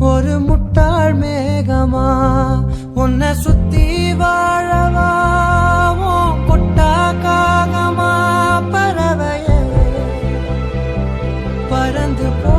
ஒரு முட்டாள் மேகமா உன்னை சுத்தி வாழவா உன் கொட்டா காகமா பறவையே பறந்து போ